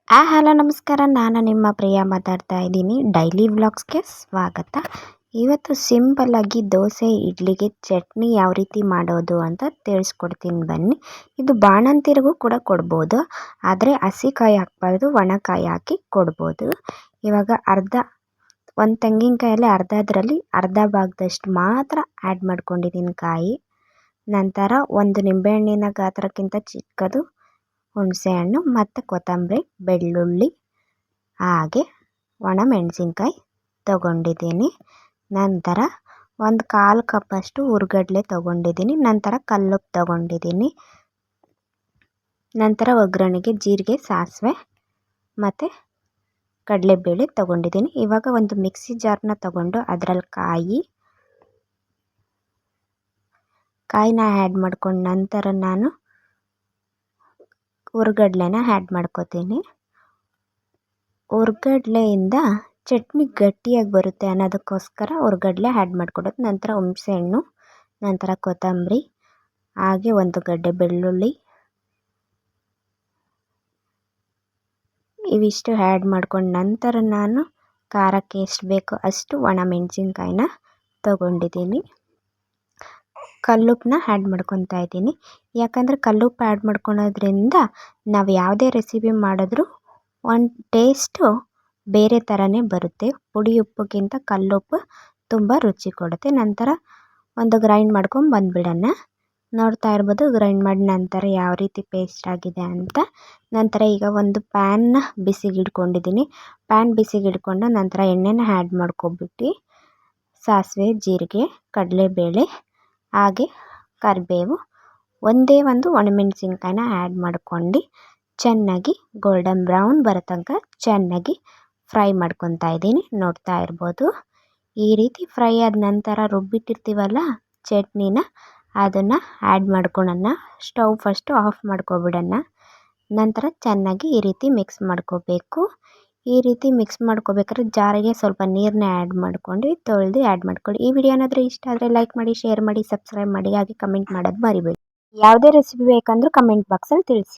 Hello ನಮಸ್ಕಾರ. ನಾನು ನಿಮ್ಮ ಪ್ರಿಯ ಮಾತಾಡ್ತಾ ಇದ್ದೀನಿ. ಡೈಲಿ ವ್ಲಾಗ್ಸ್ಗೆ ಸ್ವಾಗತ. ಇವತ್ತು ಸಿಂಪಲ್ಲಾಗಿ ದೋಸೆ ಇಡ್ಲಿಗೆ ಚಟ್ನಿ ಯಾವ ರೀತಿ ಮಾಡೋದು ಅಂತ ತಿಳಿಸ್ಕೊಡ್ತೀನಿ ಬನ್ನಿ. ಇದು ಬಾಣಂತಿರಿಗೂ ಕೂಡ ಕೊಡ್ಬೋದು, ಆದರೆ ಹಸಿಕಾಯಿ ಹಾಕ್ಬಾರ್ದು, ಒಣಕಾಯಿ ಹಾಕಿ ಕೊಡ್ಬೋದು. ಇವಾಗ ಒಂದು ತೆಂಗಿನಕಾಯಲ್ಲಿ ಅರ್ಧದ್ರಲ್ಲಿ ಅರ್ಧ ಭಾಗದಷ್ಟು ಮಾತ್ರ ಆ್ಯಡ್ ಮಾಡ್ಕೊಂಡಿದ್ದೀನಿ ಕಾಯಿ. ನಂತರ ಒಂದು ನಿಂಬೆಹಣ್ಣಿನ ಗಾತ್ರಕ್ಕಿಂತ ಚಿಕ್ಕದು ಹುಣಸೆಹಣ್ಣು ಮತ್ತು ಕೊತ್ತಂಬರಿ, ಬೆಳ್ಳುಳ್ಳಿ ಹಾಗೆ ಒಣಮೆಣಸಿನ್ಕಾಯಿ ತೊಗೊಂಡಿದ್ದೀನಿ. ನಂತರ ಒಂದು 1/4 ಕಪ್ಪಷ್ಟು ಹುರ್ಗಡ್ಲೆ ತೊಗೊಂಡಿದ್ದೀನಿ. ನಂತರ ಕಲ್ಲುಪ್ಪು ತೊಗೊಂಡಿದ್ದೀನಿ. ನಂತರ ಒಗ್ಗರಣೆಗೆ ಜೀರಿಗೆ, ಸಾಸಿವೆ ಮತ್ತು ಕಡಲೆಬೇಳೆ ತೊಗೊಂಡಿದ್ದೀನಿ. ಇವಾಗ ಒಂದು ಮಿಕ್ಸಿ ಜಾರನ್ನ ತೊಗೊಂಡು ಅದರಲ್ಲಿ ಕಾಯಿನ ಆ್ಯಡ್ ಮಾಡ್ಕೊಂಡು ನಂತರ ನಾನು ಹುರ್ಗಡ್ಲೆನ ಆ್ಯಡ್ ಮಾಡ್ಕೋತೀನಿ. ಹುರ್ಗಡ್ಲೆಯಿಂದ ಚಟ್ನಿ ಗಟ್ಟಿಯಾಗಿ ಬರುತ್ತೆ ಅನ್ನೋದಕ್ಕೋಸ್ಕರ ಹುರ್ಗಡ್ಲೆ ಆ್ಯಡ್ ಮಾಡ್ಕೊಡೋದು. ನಂತರ ಹುಣಸೆಹಣ್ಣು, ನಂತರ ಕೊತ್ತಂಬರಿ ಹಾಗೆ ಒಂದು ಗಡ್ಡೆ ಬೆಳ್ಳುಳ್ಳಿ ಇವಿಷ್ಟು ಆ್ಯಡ್ ಮಾಡ್ಕೊಂಡು ನಂತರ ನಾನು ಖಾರಕ್ಕೆ ಎಷ್ಟು ಬೇಕೋ ಅಷ್ಟು ಒಣಮೆಣಸಿನ್ಕಾಯಿನ ತೊಗೊಂಡಿದ್ದೀನಿ. ಕಲ್ಲುಪ್ಪನ್ನ ಆ್ಯಡ್ ಮಾಡ್ಕೊತಾ ಇದ್ದೀನಿ. ಯಾಕಂದರೆ ಕಲ್ಲುಪ್ಪು ಆ್ಯಡ್ ಮಾಡ್ಕೊಳೋದ್ರಿಂದ ನಾವು ಯಾವುದೇ ರೆಸಿಪಿ ಮಾಡಿದ್ರೂ ಒಂದು ಟೇಸ್ಟು ಬೇರೆ ಥರನೇ ಬರುತ್ತೆ. ಪುಡಿ ಉಪ್ಪಿಗಿಂತ ಕಲ್ಲುಪ್ಪು ತುಂಬ ರುಚಿ ಕೊಡುತ್ತೆ. ನಂತರ ಒಂದು ಗ್ರೈಂಡ್ ಮಾಡ್ಕೊಂಡು ಬಂದುಬಿಡೋಣ. ನೋಡ್ತಾ ಇರ್ಬೋದು ಗ್ರೈಂಡ್ ಮಾಡಿ ನಂತರ ಯಾವ ರೀತಿ ಪೇಸ್ಟ್ ಆಗಿದೆ ಅಂತ. ನಂತರ ಈಗ ಒಂದು ಪ್ಯಾನ್ನ ಬಿಸಿಗೆ ಇಟ್ಕೊಂಡಿದ್ದೀನಿ. ಪ್ಯಾನ್ ಬಿಸಿಗೆ ಇಟ್ಕೊಂಡು ನಂತರ ಎಣ್ಣೆನ ಆ್ಯಡ್ ಮಾಡ್ಕೊಬಿಟ್ಟು ಸಾಸಿವೆ, ಜೀರಿಗೆ, ಕಡಲೆಬೇಳೆ ಹಾಗೆ ಕರಿಬೇವು, ಒಂದೇ ಒಂದು ಒಣಮೆಣಸಿನ್ಕಾಯಿನ ಆ್ಯಡ್ ಮಾಡ್ಕೊಂಡು ಚೆನ್ನಾಗಿ ಗೋಲ್ಡನ್ ಬ್ರೌನ್ ಬರೋ ತನಕ ಚೆನ್ನಾಗಿ ಫ್ರೈ ಮಾಡ್ಕೊತಾ ಇದ್ದೀನಿ. ನೋಡ್ತಾ ಇರ್ಬೋದು ಈ ರೀತಿ ಫ್ರೈ ಆದ ನಂತರ ರುಬ್ಬಿಟ್ಟಿರ್ತೀವಲ್ಲ ಚಟ್ನಿನ, ಅದನ್ನು ಆ್ಯಡ್ ಮಾಡ್ಕೊಳ್ಳೋಣ. ಸ್ಟವ್ ಫಸ್ಟು ಆಫ್ ಮಾಡ್ಕೊಬಿಡೋಣ. ನಂತರ ಚೆನ್ನಾಗಿ ಈ ರೀತಿ ಮಿಕ್ಸ್ ಮಾಡ್ಕೋಬೇಕು. ಈ ರೀತಿ ಮಿಕ್ಸ್ ಮಾಡ್ಕೋಬೇಕಾದ್ರೆ ಜಾರಿಗೆ ಸ್ವಲ್ಪ ನೀರನ್ನ ಆ್ಯಡ್ ಮಾಡ್ಕೊಂಡು ತೊಳೆದು ಆ್ಯಡ್ ಮಾಡ್ಕೊಳ್ಳಿ. ಈ ವಿಡಿಯೋ ಏನಾದರೂ ಇಷ್ಟ ಆದರೆ ಲೈಕ್ ಮಾಡಿ, ಶೇರ್ ಮಾಡಿ, ಸಬ್ಸ್ಕ್ರೈಬ್ ಮಾಡಿ ಹಾಗೆ ಕಮೆಂಟ್ ಮಾಡೋದು ಮರಿಬೇಡಿ. ಯಾವುದೇ ರೆಸಿಪಿ ಬೇಕಂದ್ರೂ ಕಮೆಂಟ್ ಬಾಕ್ಸಲ್ಲಿ ತಿಳಿಸಿ.